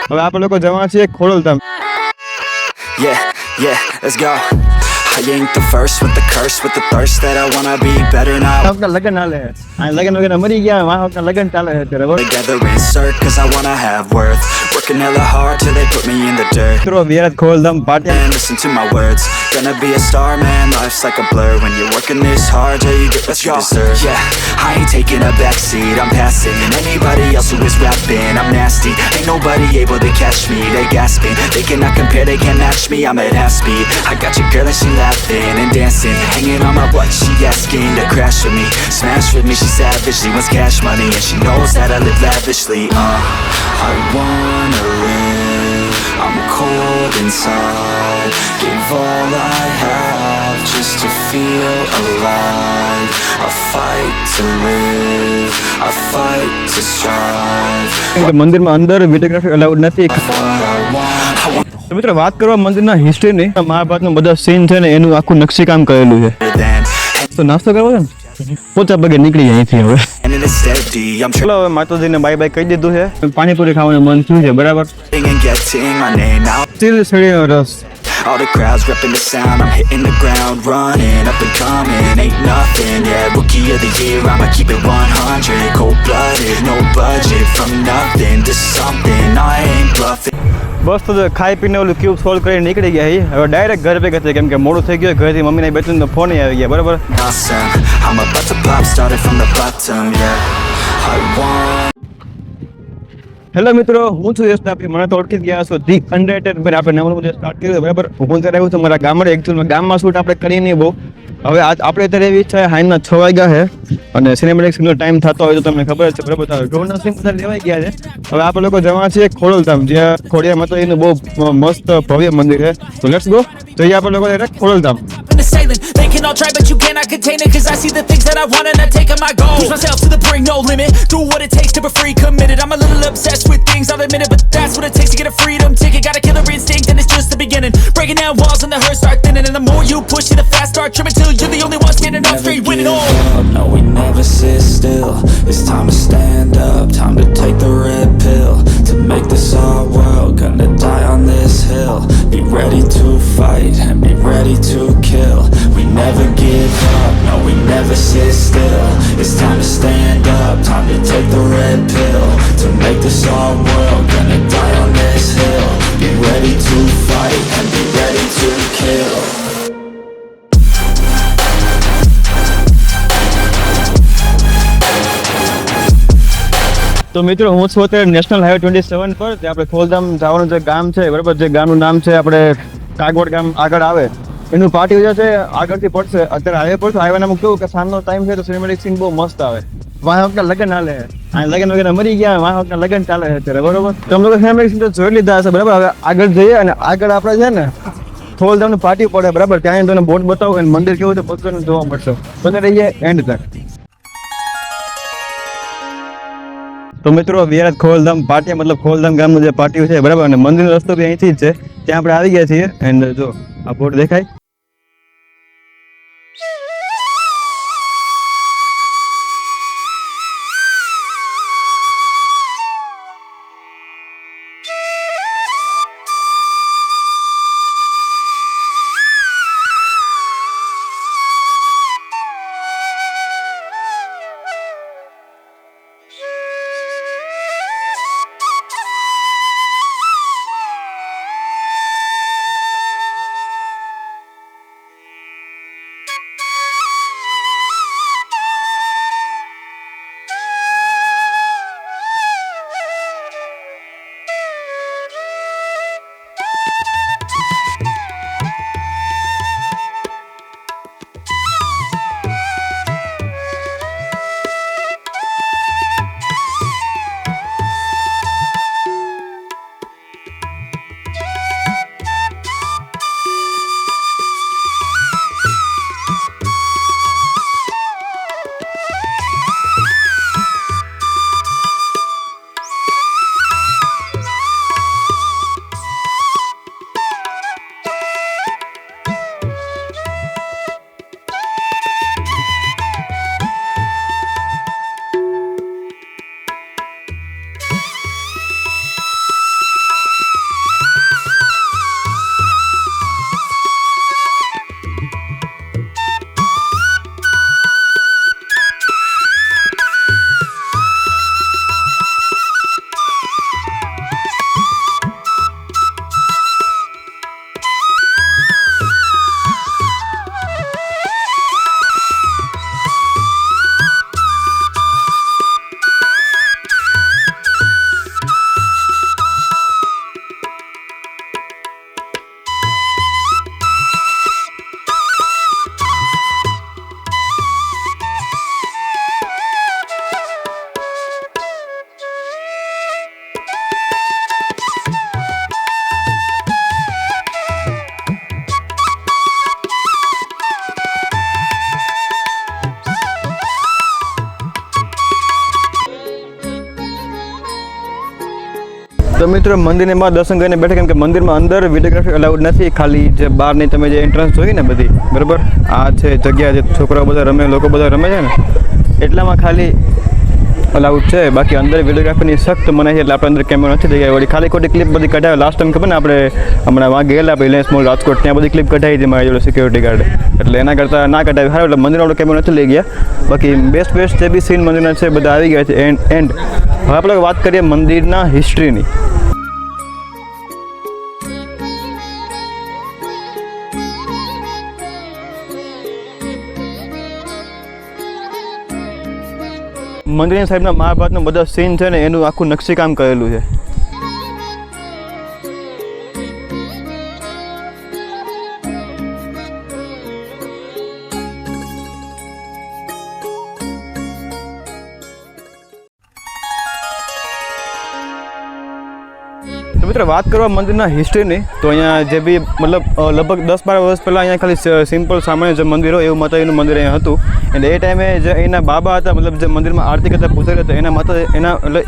હવે આપણે લોકો જવાના છીએ Khodaldham. Yeah, yeah, let's go. I ain't the first with the curse, with the thirst that I wanna be better now. આપણા લગન હાલે આ લગન વગેરે મરી ગયા આપણા લગન ચાલે છે અત્યારે બરાબર. Together insert, cause I wanna have worth. Working hella hard till they put me in the dirt. મિત્રો વિરાટ ખોડલધામ પાટિયા. And listen to my words. Gonna be a star, man. Life's like a blur. When you're working this hard, yeah, you get what you deserve. Yeah, I ain't taking a backseat. I'm passing anybody else who is rapping. I'm nasty. Ain't nobody able to catch me. They gasping. They cannot compare. They can't match me. I'm at half speed. I got your girl and she laughing and dancing, hanging on my butt. She asking to crash with me, smash with me. She savage. She wants cash money and she knows that I live lavishly. I wanna live. I'm cold inside. Give all I have just to feel alive. I fight to live. I fight to strive. મંદિરમાં અંદર videography allowed નથી. What I want. તો મિત્રો વાત કરવા મંદિરના હિસ્ટ્રીની, મહાભારતનું બધા scene છે ને એનું આખું નકશીકામ કરેલું છે. તો નાસ્તો કરવો છે ને પોચા પગે નીકળી અહીંથી હવે. ચલો હવે માતાજીને બાય બાય કહી દીધું છે. પાણીપુરી ખાવાનું મન થયું છે બરાબર. શેરડીનો રસ. All the crowds repping the sound. I'm hitting the ground running, up and coming, ain't nothing. Yeah, rookie of the year, I'ma keep it 100. Cold-blooded, no budget. From nothing to something, I ain't bluffing. બસ તો ખાઈ પીને ઓલું cube solve કરીને નીકળી ગયા છીએ. હવે direct ઘર ભેગા થઈ કેમ કે મોડું થઈ ગયું. ઘરેથી મમ્મીને બેઠીને ફોન આવી ગયા બરાબર. Awesome, I'm about to pop, started from the bottom. Yeah, I want. Hello મિત્રો, હું છું યશ તાપી. મને તો ઓળખી જ ગયા છો ધી અનરેટેડ. આપણે નવું બધું સ્ટાર્ટ કર્યું બરાબર. હું ત્યારે આવ્યું છું મારા ગામડે. એકચ્યુઅલમાં ગામમાં શૂટ આપણે કરીએ નહીં બહુ. હવે આપણે અત્યારે એવી ઈચ્છા હાઈના 6 વાગ્યા છે અને સિનેમેટિક સીનનો ટાઈમ થતો હોય તો તમને ખબર છે બરાબર. ડ્રોનના સીન બધા લેવાઈ ગયા છે. હવે આપણે લોકો જવાના છીએ ખોડલધામ, જ્યાં ખોડિયાર માતાજીનું બહુ મસ્ત ભવ્ય મંદિર છે. તો લેટ્સ ગો. જઈએ આપણે લોકો direct Khodaldham. They can all try, but you cannot contain it. Cause I see the things that I want and I take on my goal. Push myself to the brink, no limit. Do what it takes to be free, committed. I'm a little obsessed with things, I'll admit it. But that's what it takes to get a freedom ticket. Got a killer instinct and it's just the beginning. Breaking down walls and the hurt start thinning. And the more you push it, the fast start trimming. Till you're the only one standing up straight, winning all. No, we never sit still. It's time to stand up. Time to take the red pill. To make this our world. Gonna die on this hill. Be ready to fight and be ready to kill. We never give up, no we never sit still. It's time to stand up, time to take the red pill. To make this our world, gonna die on this hill. Be ready to fight and be ready to kill. તો મિત્રો હું છું અત્યારે national highway 27 પર. ત્યાં આપણે ખોડલધામ જવાનું જે ગામ છે બરાબર, જે ગામનું નામ છે આપણે કાગવડ ગામ આગળ આવે એનું પાર્ટી જે છે આગળથી પડશે. અત્યારે હાઈવે પર હાઈવેનામાં કેવું કે સાંજનો ટાઈમ છે તો સિનેમેટિક સીન બહુ મસ્ત આવે. વાહ વખતે લગન હાલે આ લગન વગેરે મરી ગયા વાહ વખતે લગન ચાલે છે અત્યારે બરોબર. તમે લોકો સિનેમેટિક સીન તો જોઈ લીધા હશે બરાબર. હવે આગળ જઈએ અને આગળ આપણે છે ને ખોડલધામની પાર્ટી પડે બરાબર. ત્યાં તમને બોટ બતાવું અને મંદિર કેવું છે બધું જોવા મળશે. બને રહીએ એન્ડ તક. તો મિત્રો વિરાટ ખોડલધામ પાટિયા મતલબ ખોડલધામ ગામનું જે પાટિયું છે બરાબર, અને મંદિરનો રસ્તો બી અહીંથી જ છે. ત્યાં આપણે આવી ગયા છીએ. એન્ડ જો આ બોર્ડ દેખાય. તો મિત્રો મંદિરની બહાર દર્શન કરીને બેઠા, કેમ કે મંદિરમાં અંદર વિડીયોગ્રાફી અલાઉડ નથી, ખાલી જે બહારની તમે જે એન્ટ્રન્સ જોઈ ને બધી બરાબર, આ છે જગ્યા જે છોકરાઓ બધા રમે, લોકો બધા રમે છે ને એટલામાં ખાલી અલાઉડ છે. બાકી અંદર વિડીયોગ્રાફીની સખ્ત મનાઈ છે, એટલે આપણે અંદર કેમેરો નથી થઈ ગયા. વળી ખાલી ખોટી ક્લિપ બધી કઢાવે. લાસ્ટ ટાઈમ ખબર ને આપણે હમણાં વાં ગયેલા આપણે રિલાયન્સ મોલ રાજકોટ, ત્યાં બધી ક્લિપ કઢાવી હતી મારી જોડે સિક્યોરિટી ગાર્ડ, એટલે એના કરતાં ના કઢાવી સારું. એટલે મંદિરનો આપણે કેમેરો નથી લઈ ગયા. બાકી બેસ્ટ જે બી સીન મંદિરના છે બધા આવી ગયા છે. એન્ડ હવે આપણે વાત કરીએ મંદિરના હિસ્ટ્રીની. મંદિરની સાહેબના મહાભારતનું બધા સીન છે ને એનું આખું નકશીકામ કરેલું છે. તો મિત્રો વાત કરવા મંદિરના હિસ્ટ્રીની, તો અહીંયા જે બી મતલબ લગભગ 10-12 વર્ષ પહેલાં અહીંયા ખાલી સિમ્પલ સામાન્ય જે મંદિર હોય એવું માતાજીનું મંદિર અહીંયા હતું. અને એ ટાઈમે જે એના બાબા હતા, મતલબ જે મંદિરમાં આરતી કરતા પૂજારી હતા, એના માતા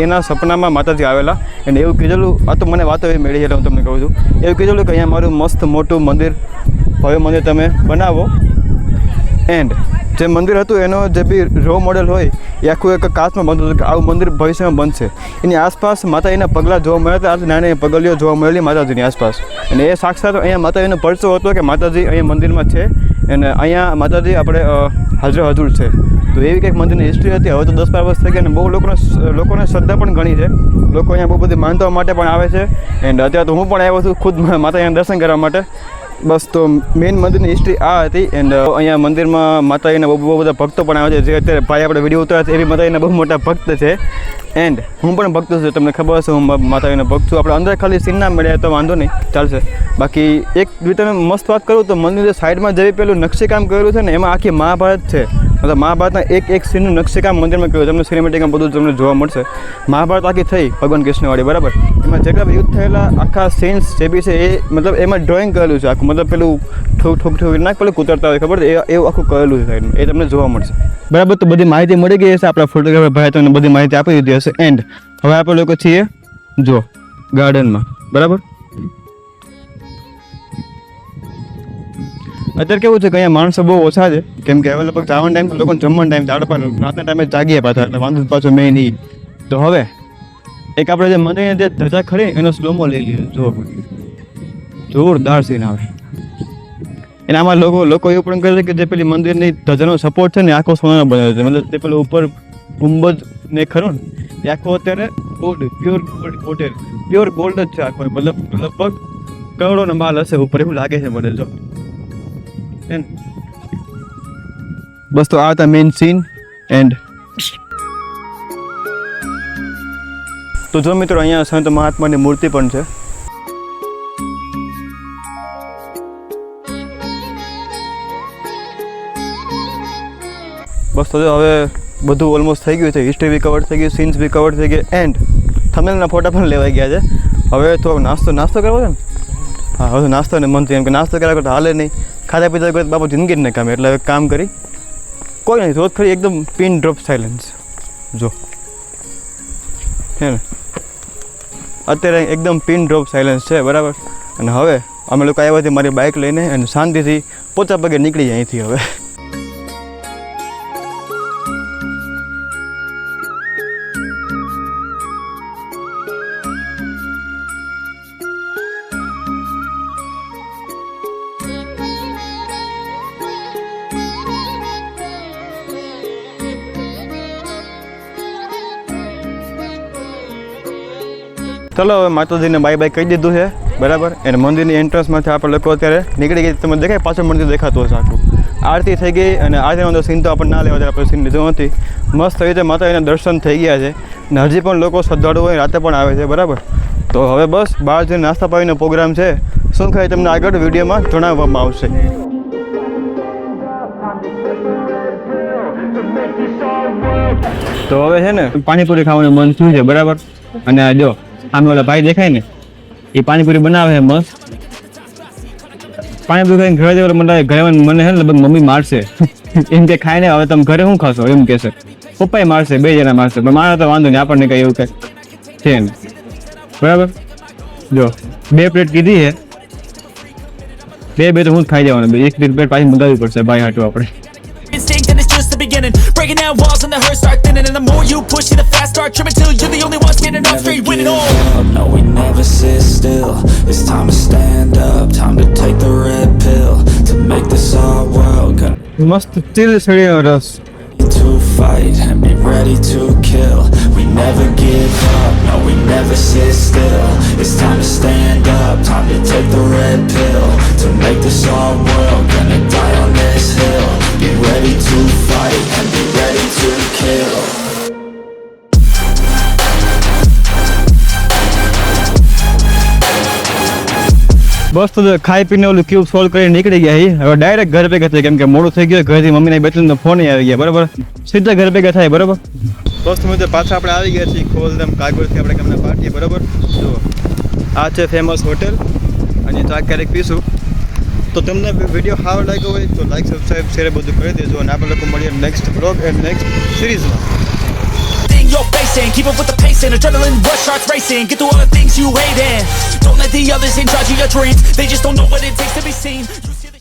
એના સપનામાં માતાજી આવેલા. અને એવું કીધેલું, આ તો મને વાતો એવી મળી એટલે હું તમને કહું છું, એવું કીધેલું કે અહીંયા મારું મસ્ત મોટું મંદિર, ભવ્ય મંદિર તમે બનાવો. એન્ડ જે મંદિર હતું એનો જે બી રો મોડેલ હોય એ આખું એક કાચમાં બનતું હતું કે આવું મંદિર ભવિષ્યમાં બનશે. એની આસપાસ માતાજીના પગલાં જોવા મળ્યા હતા, આ નાની પગલીઓ જોવા મળેલી માતાજીની આસપાસ. અને એ સાક્ષાત અહીંયા માતાજીનો પરચો હતો કે માતાજી અહીંયા મંદિરમાં છે અને અહીંયા માતાજી આપણે હાજર છે. તો એવી કંઈક મંદિરની હિસ્ટ્રી હતી. હવે તો 10-12 વર્ષ થઈ ગયા અને બહુ લોકોને શ્રદ્ધા પણ ઘણી છે. લોકો અહીંયા બહુ બધી માનતા માટે પણ આવે છે. એન્ડ અત્યારે તો હું પણ આવ્યો છું ખુદ માતાજીના દર્શન કરવા માટે. બસ તો મેઇન મંદિરની હિસ્ટ્રી આ હતી. એન્ડ અહીંયા મંદિરમાં માતાજીના બહુ બધા ભક્તો પણ આવે છે. જે અત્યારે ભાઈ આપણે વિડીયો ઉતાર્યા છે એવી માતાજીના બહુ મોટા ભક્ત છે. એન્ડ હું પણ ભક્ત છું, તમને ખબર હશે હું માતાજીનો ભક્ત છું. આપણે અંદર ખાલી સીન ના મળ્યા તો વાંધો નહીં, ચાલશે. બાકી એક રીતે મસ્ત વાત કરું તો મંદિરની સાઈડમાં જે પેલું નકશીકામ કરેલું છે ને એમાં આખી મહાભારત છે. મતલબ મહાભારતના એક સીનનું નકશીકામ મંદિરમાં કર્યું. તમને સિનેમેટિકમાં બધું તમને જોવા મળશે. મહાભારત આખી થઈ ભગવાન કૃષ્ણવાળી બરાબર, એમાં જેટલા યુદ્ધ થયેલા આખા સીન્સ જે બી છે એ મતલબ એમાં ડ્રોઈંગ કરેલું છે આખું. મતલબ પેલું ઠોક નાખ પેલું કૂતરતા હોય ખબર છે એવું આખું કરેલું છે સાઈડમાં, એ તમને જોવા મળશે બરાબર. તો બધી માહિતી મળી ગઈ હશે, આપણા ફોટોગ્રાફર ભાઈ તમને બધી માહિતી આપી દીધી હશે. એન્ડ હવે આપણે લોકો છીએ જો ગાર્ડનમાં બરાબર. અત્યારે કેવું છે કે અહીંયા માણસો બહુ ઓછા છે, કેમ કે હવે લગભગ જવાનો ટાઈમ તો લોકોને જમવાનો ટાઈમ આપણે પણ રાતના ટાઈમે જાગીએ પાછા, એટલે વાંધો પાછો મેં નહીં. તો હવે એક આપણે જે મંદિરની જે ધજા ખરી એનો સ્લોમો લઈ લઈએ. જો જોરદાર સીન આવે. અને આમાં લોકો એવું પણ કરે છે કે જે પેલી મંદિરની ધજાનો સપોર્ટ છે ને આખો સોનાનો બનેલો છે. મતલબ તે પેલું ઉપર ગુંબજ ને ખરું ને એ આખો અત્યારે પ્યોર ગોલ્ડ જ છે આખો. મતલબ લગભગ કરોડોનો માલ હશે ઉપર એવું લાગે છે મને. જો બસ તો આ હતા મેઇન સીન. એન્ડ તો જો મિત્રો અહીંયા સંત મહાત્માની મૂર્તિ પણ છે. બસ તો હવે બધું ઓલમોસ્ટ થઈ ગયું છે. હિસ્ટ્રી બી કવર થઈ ગઈ, સીન્સ બી કવર થઈ ગયા, એન્ડ થંબનેલના ફોટા પણ લેવાઈ ગયા છે. હવે તો નાસ્તો કરવો છે ને. હા, હવે નાસ્તો ને મન થયું એમ કે નાસ્તો કર્યા કરતા હાલે નહીં, ખાધા પીધા કરતા બાપુ જિંદગી જ નહીં કામ. એટલે હવે કામ કરી કોઈ નહીં, રોજ ખરી એકદમ પિન ડ્રોપ સાયલન્સ. જો હે ને અત્યારે એકદમ પિન ડ્રોપ સાયલન્સ છે બરાબર. અને હવે અમે લોકો આવ્યા મારી બાઇક લઈને અને શાંતિથી પોચા પગે નીકળી જાય અહીંથી. હવે ચલો હવે માતાજીને બાય બાય કહી દીધું છે બરાબર. અને મંદિરની એન્ટ્રન્સમાંથી આપણે લોકો અત્યારે નીકળી ગઈ. તમે દેખાય પાછળ મંદિર દેખાતું હશે આખું. આરતી થઈ ગઈ અને આરતીનો સીન તો આપણે ના લેવા ત્યારે આપણે સીન લીધો નથી. મસ્ત રીતે માતાજીના દર્શન થઈ ગયા છે અને હજી પણ લોકો શ્રદ્ધાળુ હોય રાતે પણ આવે છે બરાબર. તો હવે બસ બહાર જઈને નાસ્તા પાણીનો પ્રોગ્રામ છે. શું ખાય તમને આગળ વિડીયોમાં જણાવવામાં આવશે. તો હવે છે ને પાણીપુરી ખાવાનું મન થયું છે બરાબર. અને આ જો આમે ઓલા ભાઈ દેખાય ને એ પાણીપુરી બનાવે છે મસ્ત. પાણીપુરી ખાઈને ઘરે જવા મને છે ને લગભગ મમ્મી મારશે એમ કે ખાઈને હવે તમે ઘરે શું ખાશો એમ કહેશે. પપ્પાએ મારશે, 2 જણા મારશે, પણ મારે તો વાંધો નહીં, આપણને કંઈ એવું કંઈ છે ને બરાબર. જો 2 પ્લેટ કીધી છે, બે તો હું જ ખાઈ જવાનું, એક પ્લેટ પાછી મંગાવવી પડશે ભાઈ હાટું આપણે. Instinct and it's just the beginning. Breaking down walls and the hurt start thinning. And the more you push it, the fast start tripping till you're the only one standing up straight, winning all. No, we never sit still. It's time to stand up. Time to take the red pill. To make this our world. મસ્ત ચીલ શેરડીનો રસ. To fight and be ready to kill. We never give up. No, we never sit still. It's time to stand up. Time to take the red pill. To make this our world. Gonna die on this hill. Be ready to fight and be ready to kill. બસ તો ખાઈ પીને ઓલું cube solve કરીને નીકળી ગયા છીએ. હવે direct ઘર ભેગા થાય, કેમ કે મોડું થઈ ગયું. ઘરેથી મમ્મીને બેટલીનો ફોન આવી ગયા, બરાબર. સીધા ઘર ભેગા થાય, બરાબર. દોસ્ત મિત્રો પાછા આપણે આવી ગયા છીએ ખોલધામ કાગવડથી આપણે ગામના પાર્ટીએ, બરાબર. જો આ છે ફેમસ હોટેલ, અને ચા ક્યારેક પીશું. તો તમને વિડીયો સારો લાગ્યો હોય તો લાઈક, સબસ્ક્રાઈબ, શેર બધું કરી દેજો, અને આપણે લોકો મળીએ નેક્સ્ટ બ્લોગ એન્ડ નેક્સ્ટ સિરીઝમાં. In your face and keep up with the pace and adrenaline rush starts racing. Get through all the things you hate and don't let the others in charge of your dreams. They just don't know what it takes to be seen.